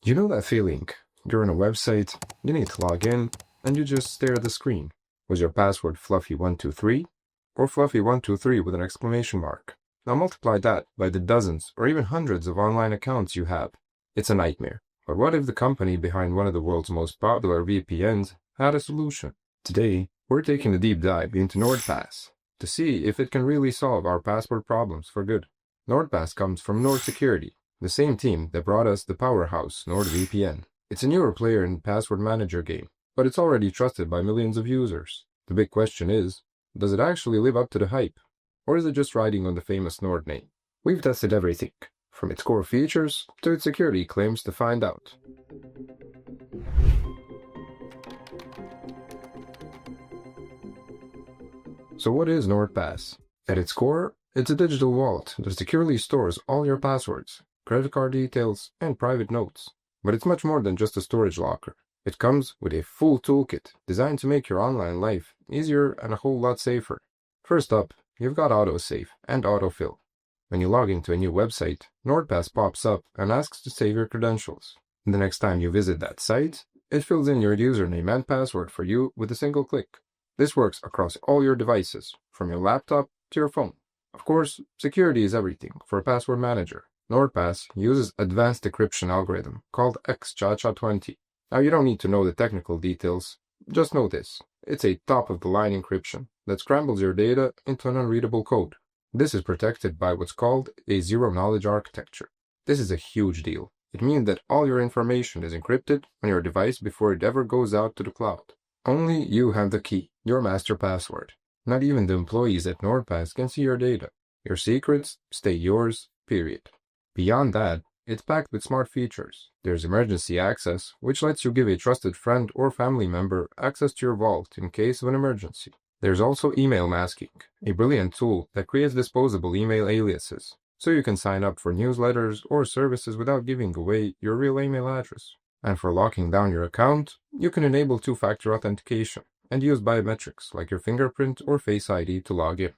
You know that feeling? You're on a website, you need to log in, and you just stare at the screen. Was your password Fluffy123 or Fluffy123 with an exclamation mark? Now multiply that by the dozens or even hundreds of online accounts you have. It's a nightmare. But what if the company behind one of the world's most popular VPNs had a solution? Today, we're taking a deep dive into NordPass to see if it can really solve our password problems for good. NordPass comes from Nord Security, the same team that brought us the powerhouse NordVPN. It's a newer player in the password manager game, but it's already trusted by millions of users. The big question is, does it actually live up to the hype? Or is it just riding on the famous Nord name? We've tested everything, from its core features to its security claims to find out. So what is NordPass? At its core, it's a digital wallet that securely stores all your passwords, credit card details, and private notes. But it's much more than just a storage locker. It comes with a full toolkit designed to make your online life easier and a whole lot safer. First up, you've got autosave and autofill. When you log into a new website, NordPass pops up and asks to save your credentials. The next time you visit that site, it fills in your username and password for you with a single click. This works across all your devices, from your laptop to your phone. Of course, security is everything for a password manager. NordPass uses advanced encryption algorithm called XChaCha20. Now you don't need to know the technical details, just know this. It's a top-of-the-line encryption that scrambles your data into an unreadable code. This is protected by what's called a zero-knowledge architecture. This is a huge deal. It means that all your information is encrypted on your device before it ever goes out to the cloud. Only you have the key, your master password. Not even the employees at NordPass can see your data. Your secrets stay yours, period. Beyond that, it's packed with smart features. There's emergency access, which lets you give a trusted friend or family member access to your vault in case of an emergency. There's also email masking, a brilliant tool that creates disposable email aliases, so you can sign up for newsletters or services without giving away your real email address. And for locking down your account, you can enable two-factor authentication and use biometrics like your fingerprint or Face ID to log in.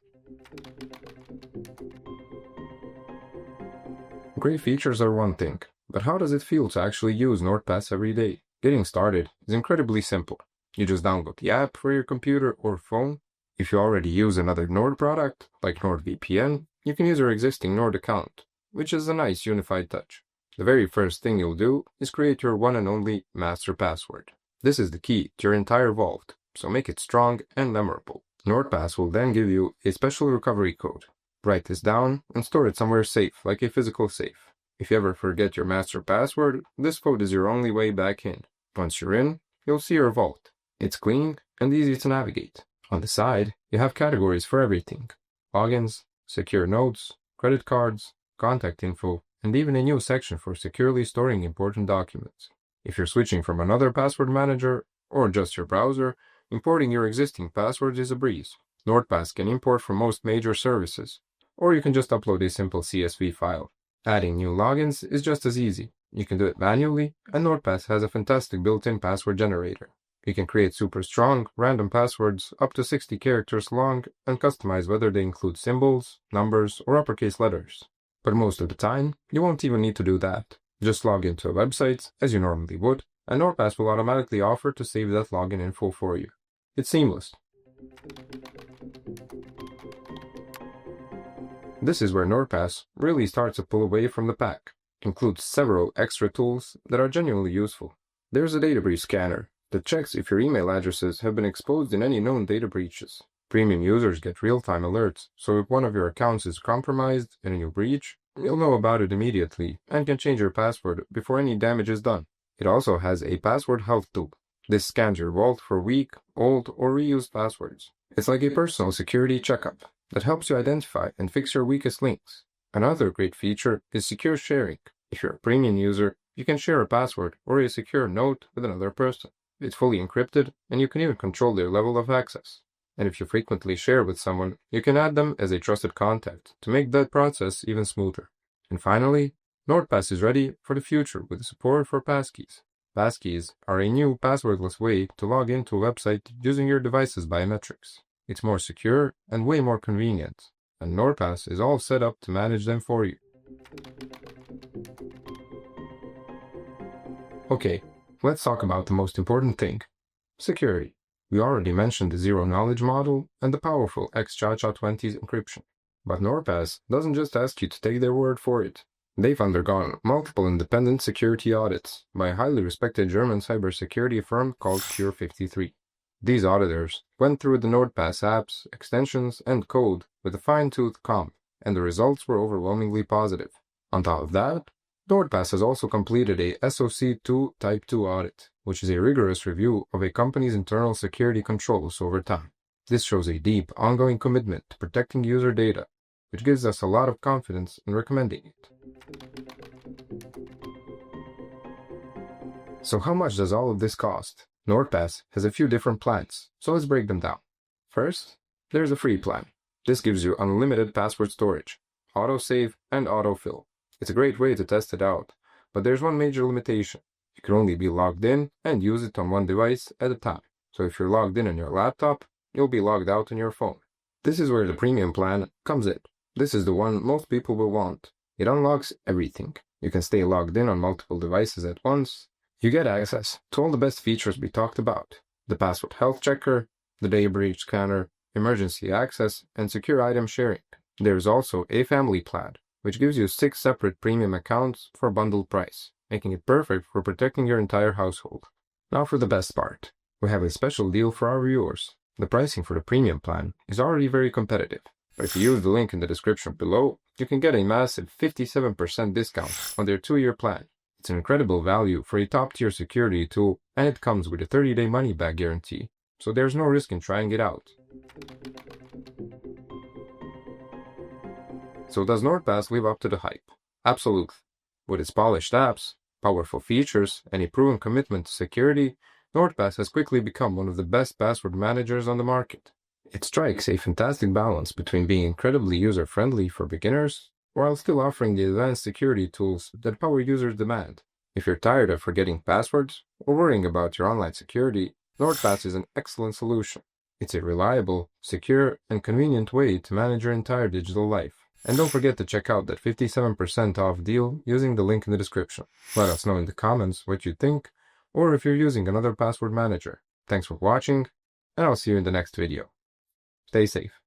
Great features are one thing, but how does it feel to actually use NordPass every day? Getting started is incredibly simple. You just download the app for your computer or phone. If you already use another Nord product, like NordVPN, you can use your existing Nord account, which is a nice unified touch. The very first thing you'll do is create your one and only master password. This is the key to your entire vault, so make it strong and memorable. NordPass will then give you a special recovery code. Write this down and store it somewhere safe, like a physical safe. If you ever forget your master password, this code is your only way back in. Once you're in, you'll see your vault. It's clean and easy to navigate. On the side, you have categories for everything: logins, secure notes, credit cards, contact info, and even a new section for securely storing important documents. If you're switching from another password manager or just your browser, importing your existing passwords is a breeze. NordPass can import from most major services, or you can just upload a simple CSV file. Adding new logins is just as easy. You can do it manually, and NordPass has a fantastic built-in password generator. You can create super strong, random passwords up to 60 characters long and customize whether they include symbols, numbers, or uppercase letters. But most of the time, you won't even need to do that. Just log into a website, as you normally would, and NordPass will automatically offer to save that login info for you. It's seamless. This is where NordPass really starts to pull away from the pack. It includes several extra tools that are genuinely useful. There's a data breach scanner that checks if your email addresses have been exposed in any known data breaches. Premium users get real-time alerts, so if one of your accounts is compromised in a new breach, you'll know about it immediately and can change your password before any damage is done. It also has a password health tool. This scans your vault for weak, old, or reused passwords. It's like a personal security checkup that helps you identify and fix your weakest links. Another great feature is secure sharing. If you're a premium user, you can share a password or a secure note with another person. It's fully encrypted, and you can even control their level of access. And if you frequently share with someone, you can add them as a trusted contact to make that process even smoother. And finally, NordPass is ready for the future with support for passkeys. Passkeys are a new passwordless way to log into a website using your device's biometrics. It's more secure and way more convenient, and NordPass is all set up to manage them for you. Okay, let's talk about the most important thing: security. We already mentioned the zero-knowledge model and the powerful XChaCha20's encryption. But NordPass doesn't just ask you to take their word for it. They've undergone multiple independent security audits by a highly respected German cybersecurity firm called Cure53. These auditors went through the NordPass apps, extensions, and code with a fine-tooth comb, and the results were overwhelmingly positive. On top of that, NordPass has also completed a SOC2 Type 2 audit, which is a rigorous review of a company's internal security controls over time. This shows a deep, ongoing commitment to protecting user data, which gives us a lot of confidence in recommending it. So how much does all of this cost? NordPass has a few different plans, so let's break them down. First, there's a free plan. This gives you unlimited password storage, autosave, and autofill. It's a great way to test it out, but there's one major limitation. You can only be logged in and use it on one device at a time. So if you're logged in on your laptop, you'll be logged out on your phone. This is where the premium plan comes in. This is the one most people will want. It unlocks everything. You can stay logged in on multiple devices at once. You get access to all the best features we talked about: the password health checker, the data breach scanner, emergency access, and secure item sharing. There's also a family plan, which gives you 6 separate premium accounts for a bundled price, making it perfect for protecting your entire household. Now for the best part. We have a special deal for our viewers. The pricing for the premium plan is already very competitive, but if you use the link in the description below, you can get a massive 57% discount on their 2-year plan. It's an incredible value for a top-tier security tool, and it comes with a 30-day money-back guarantee, so there's no risk in trying it out. So does NordPass live up to the hype? Absolutely. With its polished apps, powerful features, and a proven commitment to security, NordPass has quickly become one of the best password managers on the market. It strikes a fantastic balance between being incredibly user-friendly for beginners, while still offering the advanced security tools that power users demand. If you're tired of forgetting passwords or worrying about your online security, NordPass is an excellent solution. It's a reliable, secure, and convenient way to manage your entire digital life. And don't forget to check out that 57% off deal using the link in the description. Let us know in the comments what you think, or if you're using another password manager. Thanks for watching, and I'll see you in the next video. Stay safe.